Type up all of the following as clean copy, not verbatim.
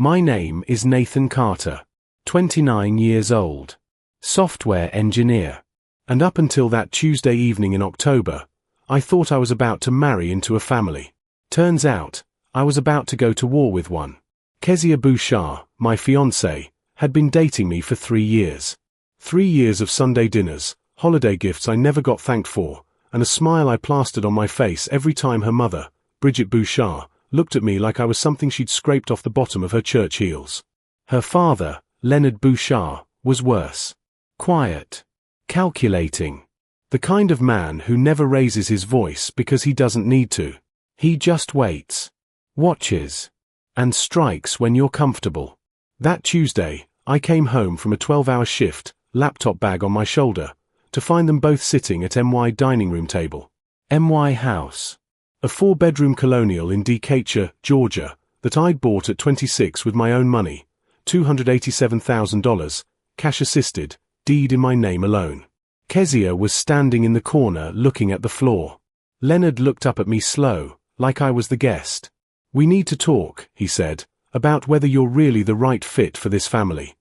My name is Nathan Carter, 29 years old, software engineer. And up until that Tuesday evening in October, I thought I was about to marry into a family. Turns out, I was about to go to war with one. Kzia, my fiancée, had been dating me for 3 years. 3 years of Sunday dinners, holiday gifts I never got thanked for, and a smile I plastered on my face every time her mother, Bridget Bouchard, looked at me like I was something she'd scraped off the bottom of her church heels. Her father, Leonard Bouchard, was worse. Quiet. Calculating. The kind of man who never raises his voice because he doesn't need to. He just waits, watches, and strikes when you're comfortable. That Tuesday, I came home from a 12-hour shift, laptop bag on my shoulder, to find them both sitting at MY dining room table. MY House. A 4-bedroom colonial in Decatur, Georgia, that I'd bought at 26 with my own money, $287,000, cash assisted, deed in my name alone. Kzia was standing in the corner looking at the floor. Leonard looked up at me slow, like I was the guest. "We need to talk," he said, "about whether you're really the right fit for this family."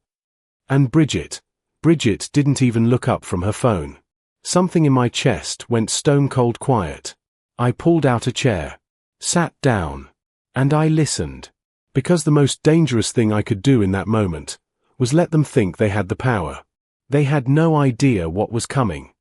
And Bridget didn't even look up from her phone. Something in my chest went stone cold quiet. I pulled out a chair, sat down, and I listened. Because the most dangerous thing I could do in that moment was let them think they had the power. They had no idea what was coming.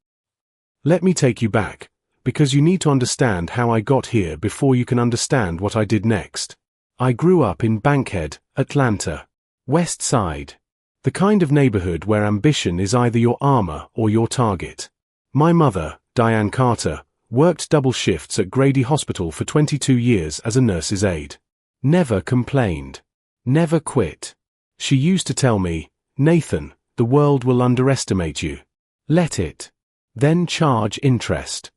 Let me take you back, because you need to understand how I got here before you can understand what I did next. I grew up in Bankhead, Atlanta. West Side. The kind of neighborhood where ambition is either your armor or your target. My mother, Diane Carter, worked double shifts at Grady Hospital for 22 years as a nurse's aide. Never complained. Never quit. She used to tell me, "Nathan, the world will underestimate you. Let it. Then charge interest."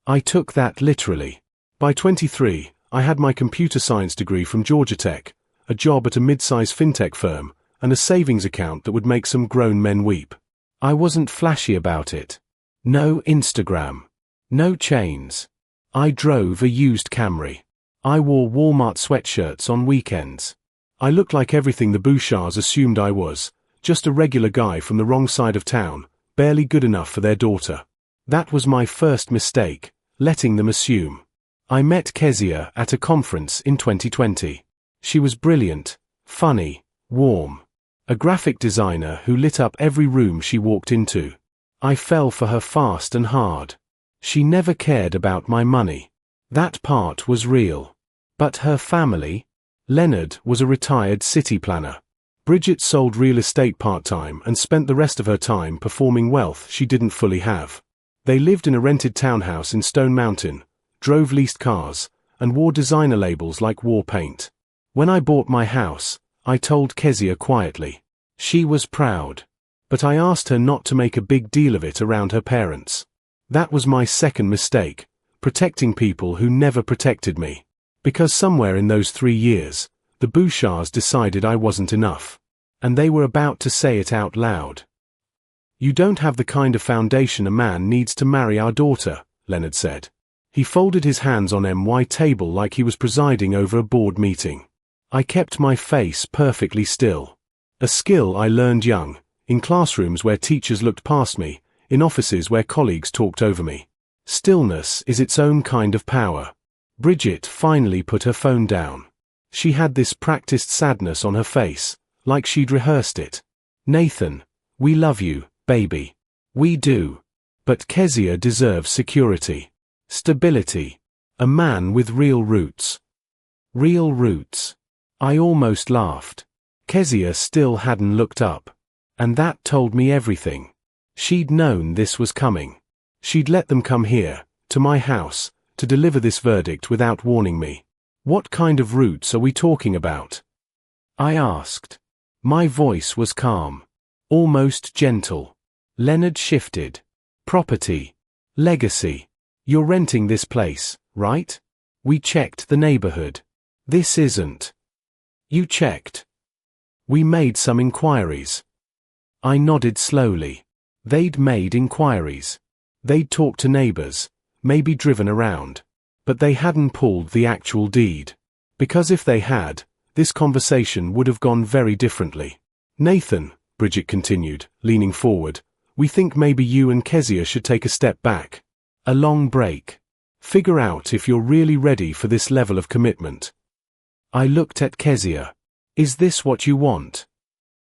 I took that literally. By 23, I had my computer science degree from Georgia Tech, a job at a mid-size fintech firm, and a savings account that would make some grown men weep. I wasn't flashy about it. No Instagram. No chains. I drove a used Camry. I wore Walmart sweatshirts on weekends. I looked like everything the Bouchards assumed I was, just a regular guy from the wrong side of town, barely good enough for their daughter. That was my first mistake, letting them assume. I met Kzia at a conference in 2020. She was brilliant, funny, warm. A graphic designer who lit up every room she walked into. I fell for her fast and hard. She never cared about my money. That part was real. But her family? Leonard was a retired city planner. Bridget sold real estate part-time and spent the rest of her time performing wealth she didn't fully have. They lived in a rented townhouse in Stone Mountain, drove leased cars, and wore designer labels like war paint. When I bought my house, I told Kzia quietly. She was proud. But I asked her not to make a big deal of it around her parents. That was my second mistake, protecting people who never protected me. Because somewhere in those 3 years, the Bouchards decided I wasn't enough. And they were about to say it out loud. "You don't have the kind of foundation a man needs to marry our daughter," Leonard said. He folded his hands on MY table like he was presiding over a board meeting. I kept my face perfectly still. A skill I learned young, in classrooms where teachers looked past me, in offices where colleagues talked over me. Stillness is its own kind of power. Bridget finally put her phone down. She had this practiced sadness on her face, like she'd rehearsed it. "Nathan, we love you, baby. We do. But Kzia deserves security. Stability. A man with real roots." Real roots. I almost laughed. Kzia still hadn't looked up. And that told me everything. She'd known this was coming. She'd let them come here, to my house, to deliver this verdict without warning me. "What kind of roots are we talking about?" I asked. My voice was calm. Almost gentle. Leonard shifted. "Property. Legacy. You're renting this place, right? We checked the neighborhood. This isn't." "You checked?" "We made some inquiries." I nodded slowly. They'd made inquiries. They'd talked to neighbors, maybe driven around. But they hadn't pulled the actual deed. Because if they had, this conversation would have gone very differently. Nathan, Bridget continued, leaning forward, we think maybe you and Kzia should take a step back. A long break. Figure out if you're really ready for this level of commitment. I looked at Kzia. Is this what you want?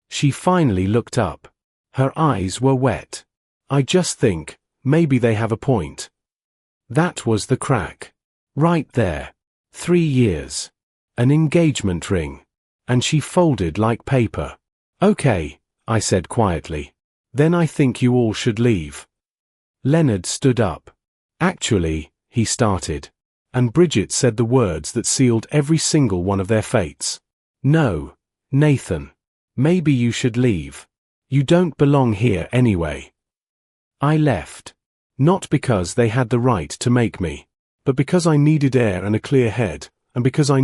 She finally looked up. Her eyes were wet. I just think, maybe they have a point. That was the crack. Right there. 3 years. An engagement ring. And she folded like paper. Okay, I said quietly. Then I think you all should leave. Leonard stood up. Actually, he started. And Bridget said the words that sealed every single one of their fates. No, Nathan. Maybe you should leave. You don't belong here anyway. I left. Not because they had the right to make me, but because I needed air and a clear head, and because I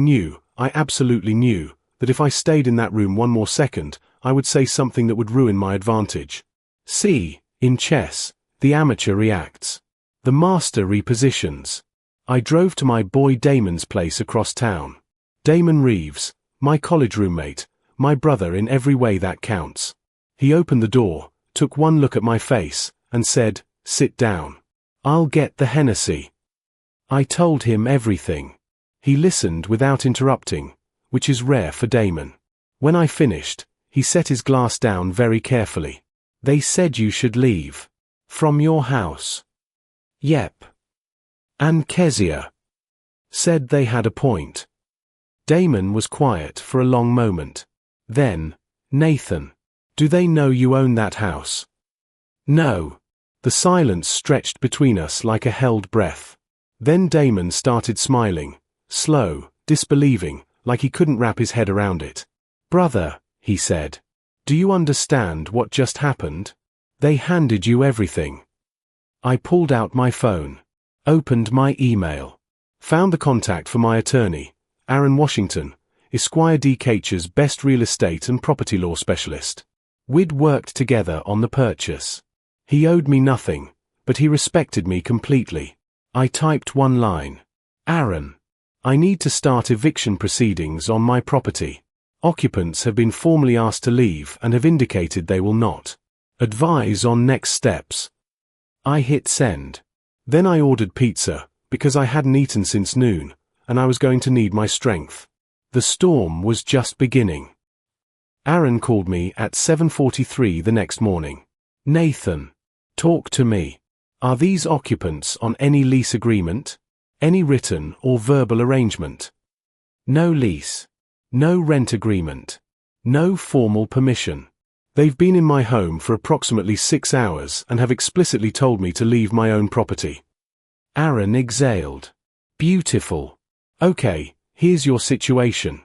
absolutely knew, that if I stayed in that room one more second, I would say something that would ruin my advantage. See, in chess, the amateur reacts. The master repositions. I drove to my boy Damon's place across town. Damon Reeves, my college roommate, my brother in every way that counts. He opened the door, took one look at my face, and said, "Sit down. I'll get the Hennessy." I told him everything. He listened without interrupting, which is rare for Damon. When I finished, he set his glass down very carefully. They said you should leave. From your house. Yep. And Kzia said they had a point. Damon was quiet for a long moment. Then, Nathan, do they know you own that house? No. The silence stretched between us like a held breath. Then Damon started smiling, slow, disbelieving, like he couldn't wrap his head around it. Brother, he said, do you understand what just happened? They handed you everything. I pulled out my phone, opened my email, found the contact for my attorney, Aaron Washington, Esquire D. Cacher's best real estate and property law specialist. We'd worked together on the purchase. He owed me nothing, but he respected me completely. I typed one line. Aaron, I need to start eviction proceedings on my property. Occupants have been formally asked to leave and have indicated they will not. Advise on next steps. I hit send. Then I ordered pizza, because I hadn't eaten since noon, and I was going to need my strength. The storm was just beginning. Aaron called me at 7:43 the next morning. Nathan, talk to me. Are these occupants on any lease agreement? Any written or verbal arrangement? No lease. No rent agreement. No formal permission. They've been in my home for approximately 6 hours and have explicitly told me to leave my own property. Aaron exhaled. Beautiful. Okay, here's your situation.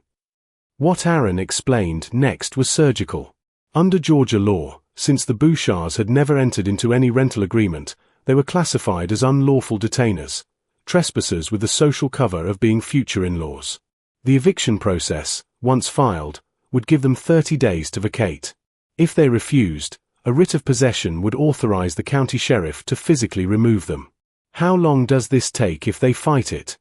What Aaron explained next was surgical. Under Georgia law, since the Bouchards had never entered into any rental agreement, they were classified as unlawful detainers, trespassers with the social cover of being future in-laws. The eviction process, once filed, would give them 30 days to vacate. If they refused, a writ of possession would authorize the county sheriff to physically remove them. How long does this take if they fight it?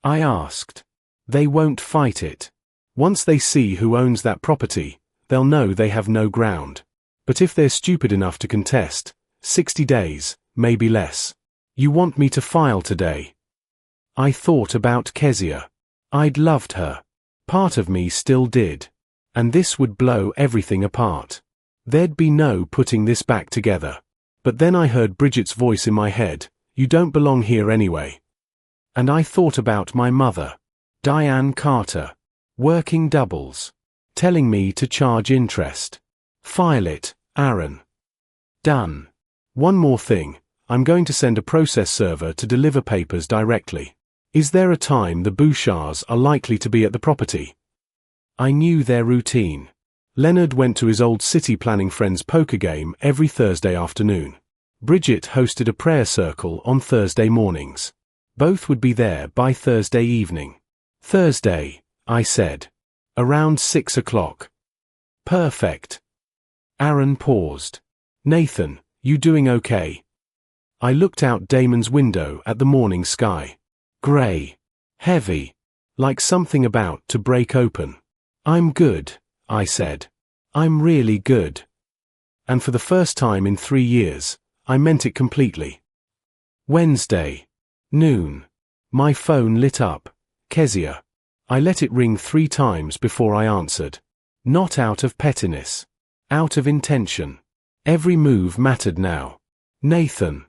I asked. They won't fight it. Once they see who owns that property, they'll know they have no ground. But if they're stupid enough to contest, 60 days, maybe less. You want me to file today? I thought about Kzia. I'd loved her. Part of me still did. And this would blow everything apart. There'd be no putting this back together. But then I heard Bridget's voice in my head, you don't belong here anyway. And I thought about my mother, Diane Carter, working doubles, telling me to charge interest. File it, Aaron. Done. One more thing, I'm going to send a process server to deliver papers directly. Is there a time the Bouchards are likely to be at the property? I knew their routine. Leonard went to his old city planning friend's poker game every Thursday afternoon. Bridget hosted a prayer circle on Thursday mornings. Both would be there by Thursday evening. Thursday, I said. Around 6 o'clock. Perfect. Aaron paused. Nathan, you doing okay? I looked out Damon's window at the morning sky. Grey. Heavy. Like something about to break open. I'm good, I said. I'm really good. And for the first time in 3 years, I meant it completely. Wednesday. Noon. My phone lit up. Kzia. I let it ring 3 times before I answered. Not out of pettiness. Out of intention. Every move mattered now. Nathan.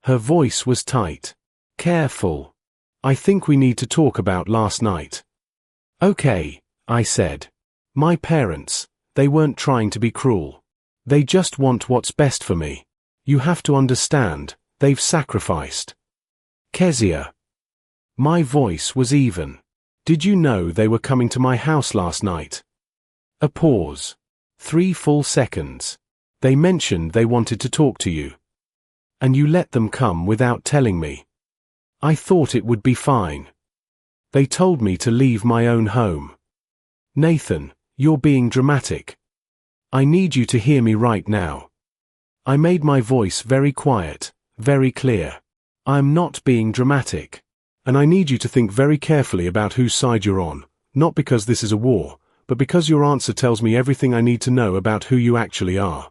Her voice was tight. Careful. I think we need to talk about last night. Okay, I said. My parents, they weren't trying to be cruel. They just want what's best for me. You have to understand, they've sacrificed. Kzia. My voice was even. Did you know they were coming to my house last night? A pause. 3 full seconds. They mentioned they wanted to talk to you. And you let them come without telling me. I thought it would be fine. They told me to leave my own home. Nathan, you're being dramatic. I need you to hear me right now. I made my voice very quiet, very clear. I'm not being dramatic. And I need you to think very carefully about whose side you're on, not because this is a war, but because your answer tells me everything I need to know about who you actually are.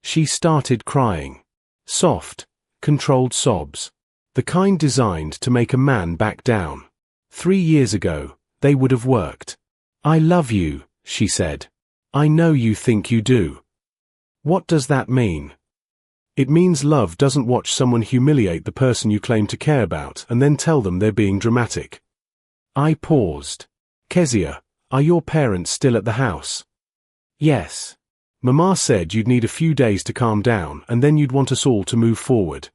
She started crying. Soft, controlled sobs. The kind designed to make a man back down. 3 years ago, they would have worked. I love you, she said. I know you think you do. What does that mean? It means love doesn't watch someone humiliate the person you claim to care about and then tell them they're being dramatic. I paused. Kzia, are your parents still at the house? Yes. Mama said you'd need a few days to calm down and then you'd want us all to move forward.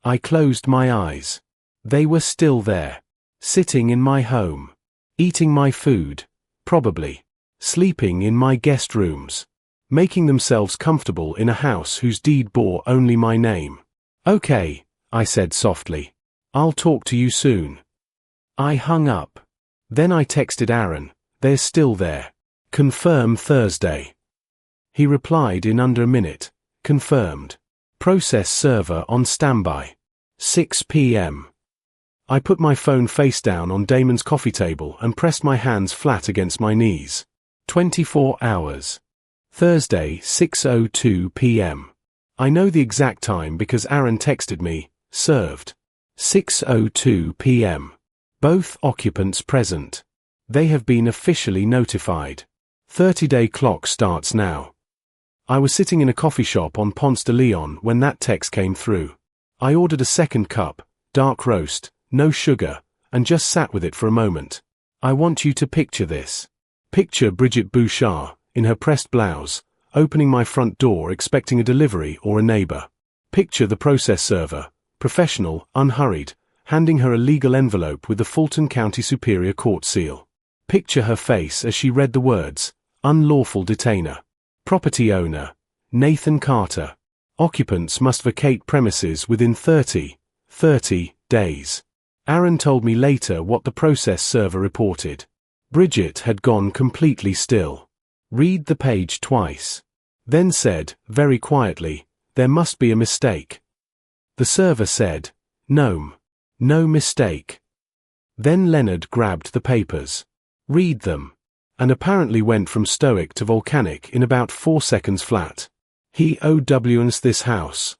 I closed my eyes. They were still there. Sitting in my home. Eating my food. Probably. Sleeping in my guest rooms. Making themselves comfortable in a house whose deed bore only my name. Okay, I said softly. I'll talk to you soon. I hung up. Then I texted Aaron. They're still there. Confirm Thursday. He replied in under a minute. Confirmed. Process server on standby. 6 p.m. I put my phone face down on Damon's coffee table and pressed my hands flat against my knees. 24 hours. Thursday, 6:02 p.m. I know the exact time because Aaron texted me, served. 6:02 p.m. Both occupants present. They have been officially notified. 30-day clock starts now. I was sitting in a coffee shop on Ponce de Leon when that text came through. I ordered a second cup, dark roast, no sugar, and just sat with it for a moment. I want you to picture this. Picture Brigitte Bouchard, in her pressed blouse, opening my front door expecting a delivery or a neighbor. Picture the process server, professional, unhurried, handing her a legal envelope with the Fulton County Superior Court seal. Picture her face as she read the words, unlawful detainer. Property owner, Nathan Carter. Occupants must vacate premises within 30 days. Aaron told me later what the process server reported. Bridget had gone completely still. Read the page twice. Then said, very quietly, there must be a mistake. The server said, no mistake. Then Leonard grabbed the papers. Read them. And apparently went from stoic to volcanic in about 4 seconds flat. He owns this house.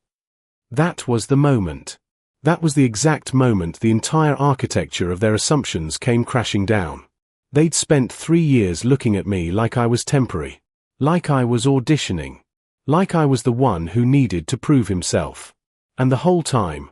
That was the moment. That was the exact moment the entire architecture of their assumptions came crashing down. They'd spent 3 years looking at me like I was temporary. Like I was auditioning. Like I was the one who needed to prove himself. And the whole time,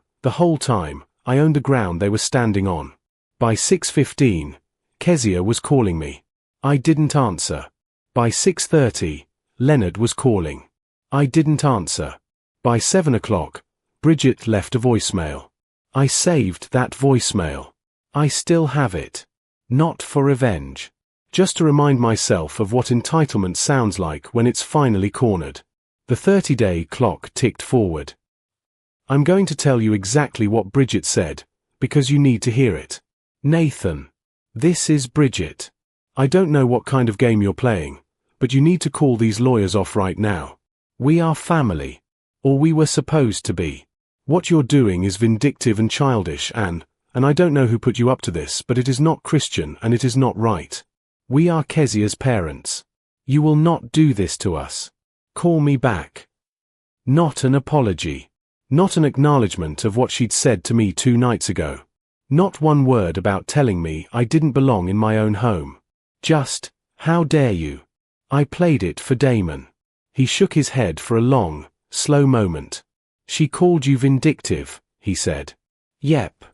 I owned the ground they were standing on. By 6:15, Kzia was calling me. I didn't answer. By 6:30, Leonard was calling. I didn't answer. By 7 o'clock, Bridget left a voicemail. I saved that voicemail. I still have it. Not for revenge. Just to remind myself of what entitlement sounds like when it's finally cornered. The 30-day clock ticked forward. I'm going to tell you exactly what Bridget said, because you need to hear it. Nathan. This is Bridget. I don't know what kind of game you're playing, but you need to call these lawyers off right now. We are family. Or we were supposed to be. What you're doing is vindictive and childish and I don't know who put you up to this, but it is not Christian and it is not right. We are Kzia's parents. You will not do this to us. Call me back. Not an apology. Not an acknowledgement of what she'd said to me 2 nights ago. Not one word about telling me I didn't belong in my own home. Just, how dare you? I played it for Damon. He shook his head for a long, slow moment. She called you vindictive, he said. Yep.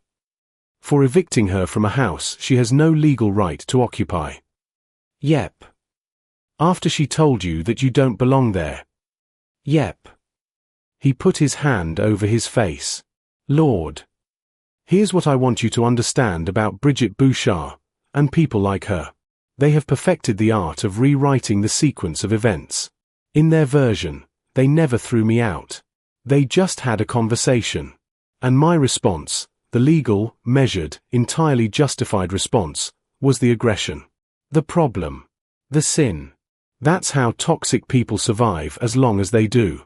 For evicting her from a house she has no legal right to occupy. Yep. After she told you that you don't belong there. Yep. He put his hand over his face. Lord. Here's what I want you to understand about Bridget Bouchard, and people like her. They have perfected the art of rewriting the sequence of events. In their version, they never threw me out. They just had a conversation. And my response, the legal, measured, entirely justified response, was the aggression. The problem. The sin. That's how toxic people survive as long as they do.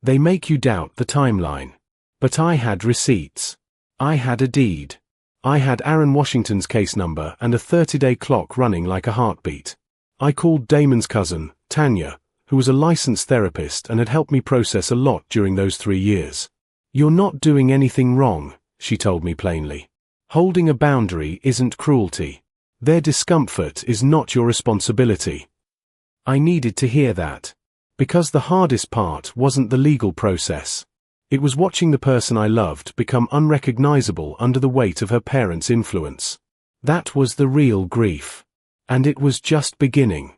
They make you doubt the timeline. But I had receipts. I had a deed. I had Aaron Washington's case number and a 30-day clock running like a heartbeat. I called Damon's cousin, Tanya, who was a licensed therapist and had helped me process a lot during those 3 years. You're not doing anything wrong, she told me plainly. Holding a boundary isn't cruelty. Their discomfort is not your responsibility. I needed to hear that. Because the hardest part wasn't the legal process. It was watching the person I loved become unrecognizable under the weight of her parents' influence. That was the real grief. And it was just beginning.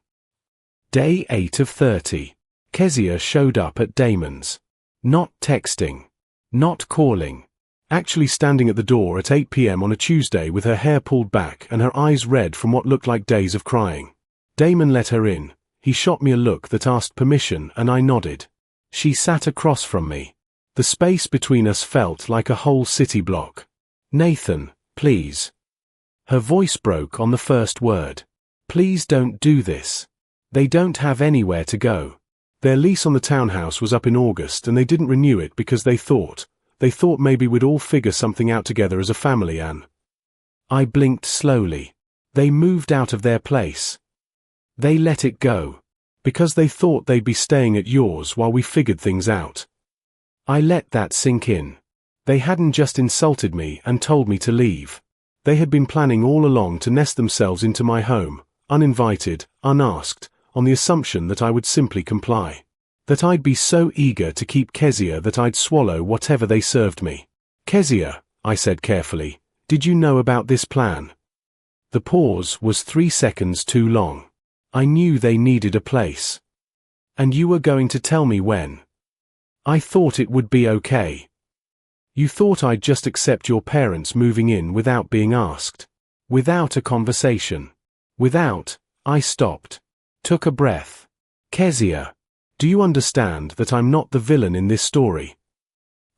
Day 8 of 30. Kzia showed up at Damon's. Not texting. Not calling. Actually standing at the door at 8 p.m. on a Tuesday with her hair pulled back and her eyes red from what looked like days of crying. Damon let her in. He shot me a look that asked permission and I nodded. She sat across from me. The space between us felt like a whole city block. Nathan, please. Her voice broke on the first word. Please don't do this. They don't have anywhere to go. Their lease on the townhouse was up in August and they didn't renew it because they thought maybe we'd all figure something out together as a family, Anne. I blinked slowly. They moved out of their place. They let it go. Because they thought they'd be staying at yours while we figured things out. I let that sink in. They hadn't just insulted me and told me to leave. They had been planning all along to nest themselves into my home, uninvited, unasked, on the assumption that I would simply comply. That I'd be so eager to keep Kzia that I'd swallow whatever they served me. Kzia, I said carefully, did you know about this plan? The pause was 3 seconds too long. I knew they needed a place. And you were going to tell me when. I thought it would be okay. You thought I'd just accept your parents moving in without being asked. Without a conversation. Without, I stopped. Took a breath. Kzia, do you understand that I'm not the villain in this story?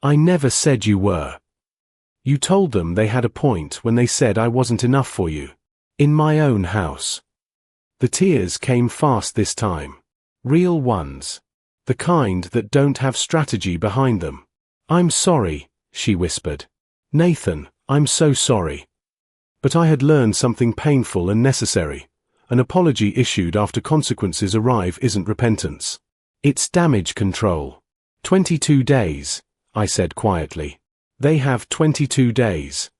I never said you were. You told them they had a point when they said I wasn't enough for you. In my own house. The tears came fast this time. Real ones. The kind that don't have strategy behind them. I'm sorry, she whispered. Nathan, I'm so sorry. But I had learned something painful and necessary. An apology issued after consequences arrive isn't repentance. It's damage control. 22 days, I said quietly. They have 22 days.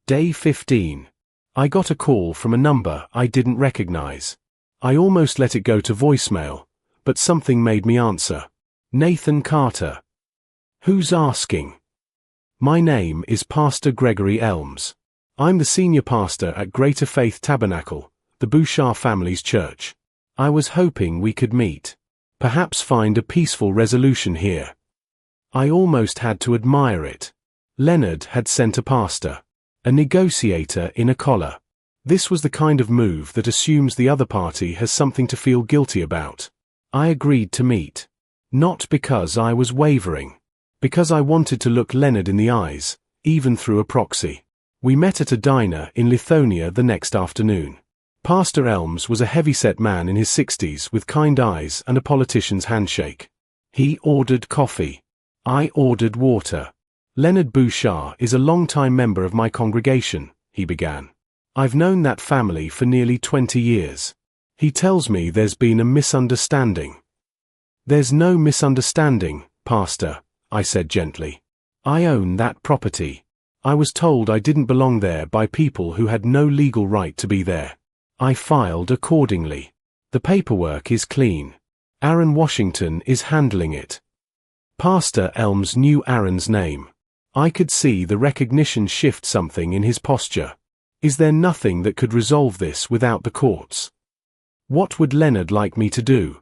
Day 15. I got a call from a number I didn't recognize. I almost let it go to voicemail, but something made me answer. Nathan Carter. Who's asking? My name is Pastor Gregory Elms. I'm the senior pastor at Greater Faith Tabernacle, the Bouchard family's church. I was hoping we could meet. Perhaps find a peaceful resolution here. I almost had to admire it. Leonard had sent a pastor. A negotiator in a collar. This was the kind of move that assumes the other party has something to feel guilty about. I agreed to meet. Not because I was wavering. Because I wanted to look Leonard in the eyes, even through a proxy. We met at a diner in Lithonia the next afternoon. Pastor Elms was a heavy-set man in his 60s with kind eyes and a politician's handshake. He ordered coffee. I ordered water. Leonard Bouchard is a long-time member of my congregation, he began. I've known that family for nearly 20 years. He tells me there's been a misunderstanding. There's no misunderstanding, Pastor, I said gently. I own that property. I was told I didn't belong there by people who had no legal right to be there. I filed accordingly. The paperwork is clean. Aaron Washington is handling it. Pastor Elms knew Aaron's name. I could see the recognition shift something in his posture. Is there nothing that could resolve this without the courts? What would Leonard like me to do?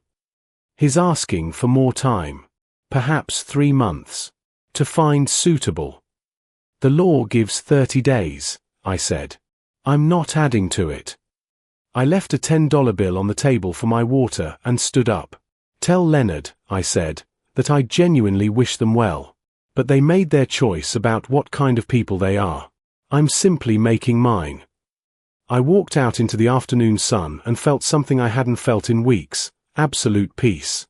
He's asking for more time. Perhaps 3 months. To find suitable. The law gives 30 days, I said. I'm not adding to it. I left a $10 bill on the table for my water and stood up. Tell Leonard, I said, that I genuinely wish them well. But they made their choice about what kind of people they are. I'm simply making mine. I walked out into the afternoon sun and felt something I hadn't felt in weeks, absolute peace.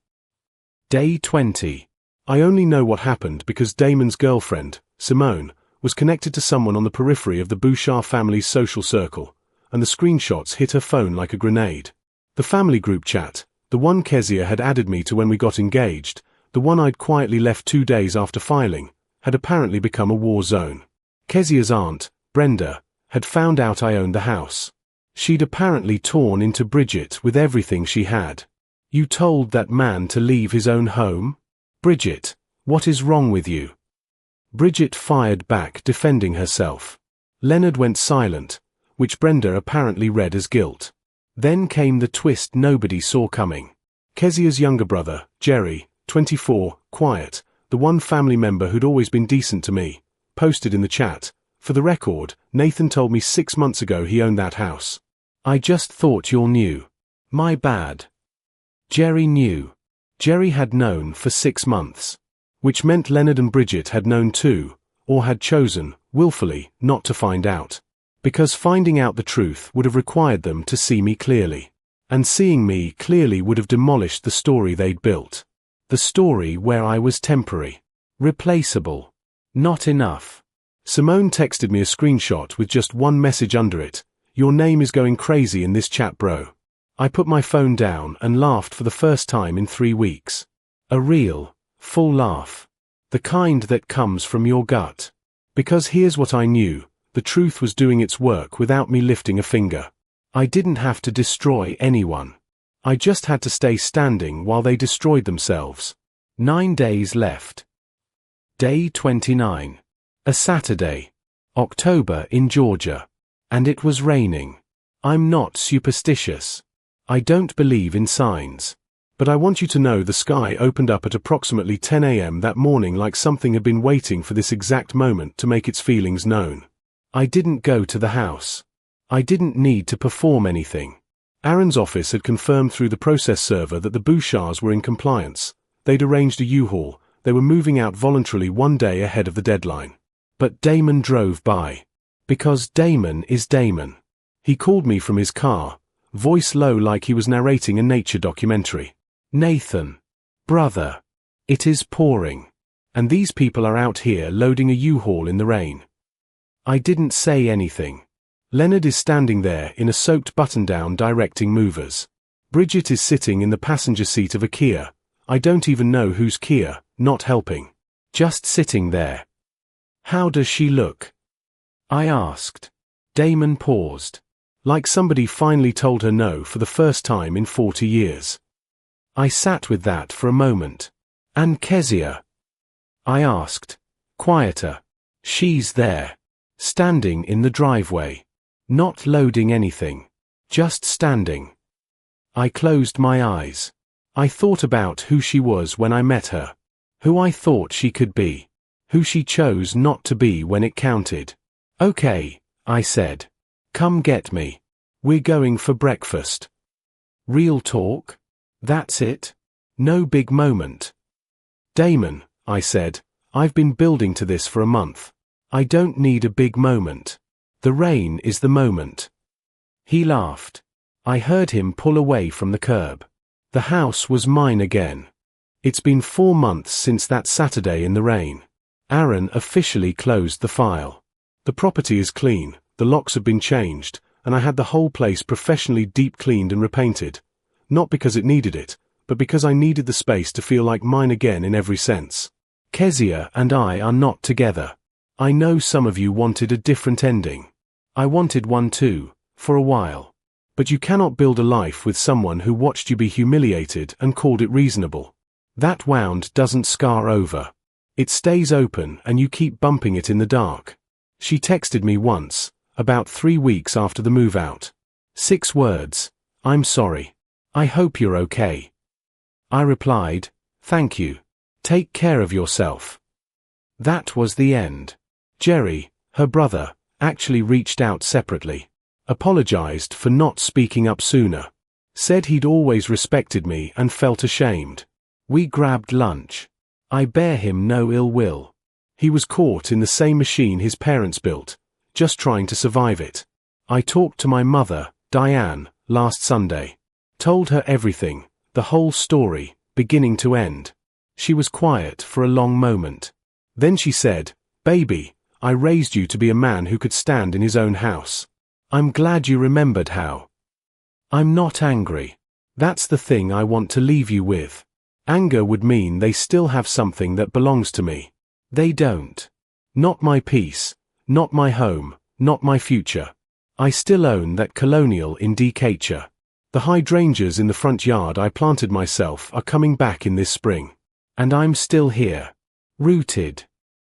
Day 20. I only know what happened because Damon's girlfriend, Simone, was connected to someone on the periphery of the Bouchard family's social circle, and the screenshots hit her phone like a grenade. The family group chat, the one Kzia had added me to when we got engaged, the one I'd quietly left 2 days after filing, had apparently become a war zone. Kzia's aunt, Brenda, had found out I owned the house. She'd apparently torn into Bridget with everything she had. You told that man to leave his own home? Bridget, what is wrong with you? Bridget fired back, defending herself. Leonard went silent, which Brenda apparently read as guilt. Then came the twist nobody saw coming. Kzia's younger brother, Jerry, 24, quiet, the one family member who'd always been decent to me, posted in the chat, "For the record, Nathan told me 6 months ago he owned that house. I just thought you all knew. My bad." Jerry knew. Jerry had known for 6 months. Which meant Leonard and Bridget had known too, or had chosen, willfully, not to find out. Because finding out the truth would have required them to see me clearly. And seeing me clearly would have demolished the story they'd built. The story where I was temporary. Replaceable. Not enough. Simone texted me a screenshot with just one message under it. "Your name is going crazy in this chat, bro." I put my phone down and laughed for the first time in 3 weeks. A real, full laugh. The kind that comes from your gut. Because here's what I knew, the truth was doing its work without me lifting a finger. I didn't have to destroy anyone. I just had to stay standing while they destroyed themselves. 9 days left. Day 29. A Saturday. October in Georgia. And it was raining. I'm not superstitious. I don't believe in signs. But I want you to know the sky opened up at approximately 10 a.m. that morning like something had been waiting for this exact moment to make its feelings known. I didn't go to the house. I didn't need to perform anything. Aaron's office had confirmed through the process server that the Bouchards were in compliance. They'd arranged a U-Haul. They were moving out voluntarily 1 day ahead of the deadline. But Damon drove by. Because Damon is Damon. He called me from his car, voice low like he was narrating a nature documentary. "Nathan. Brother. It is pouring. And these people are out here loading a U-Haul in the rain." I didn't say anything. Leonard is standing there in a soaked button-down directing movers. Bridget is sitting in the passenger seat of a Kia. I don't even know whose Kia, not helping. Just sitting there. "How does she look?" I asked. Damon paused. Like somebody finally told her no for the first time in 40 years. I sat with that for a moment. "And Kzia?" I asked. Quieter. "She's there. Standing in the driveway. Not loading anything. Just standing." I closed my eyes. I thought about who she was when I met her. Who I thought she could be. Who she chose not to be when it counted. "Okay," I said. "Come get me. We're going for breakfast." Real talk? That's it? No big moment. "Damon," I said, "I've been building to this for a month. I don't need a big moment. The rain is the moment." He laughed. I heard him pull away from the curb. The house was mine again. It's been 4 months since that Saturday in the rain. Aaron officially closed the file. The property is clean, the locks have been changed, and I had the whole place professionally deep cleaned and repainted. Not because it needed it, but because I needed the space to feel like mine again in every sense. Kzia and I are not together. I know some of you wanted a different ending. I wanted one too, for a while. But you cannot build a life with someone who watched you be humiliated and called it reasonable. That wound doesn't scar over. It stays open and you keep bumping it in the dark. She texted me once, about 3 weeks after the move out. 6 words: "I'm sorry. I hope you're okay." I replied, "Thank you. Take care of yourself." That was the end. Jerry, her brother, actually reached out separately. Apologized for not speaking up sooner. Said he'd always respected me and felt ashamed. We grabbed lunch. I bear him no ill will. He was caught in the same machine his parents built, just trying to survive it. I talked to my mother, Diane, last Sunday. Told her everything, the whole story, beginning to end. She was quiet for a long moment. Then she said, "Baby, I raised you to be a man who could stand in his own house. I'm glad you remembered how." I'm not angry. That's the thing I want to leave you with. Anger would mean they still have something that belongs to me. They don't. Not my peace, not my home, not my future. I still own that colonial in Decatur. The hydrangeas in the front yard I planted myself are coming back in this spring. And I'm still here. Rooted.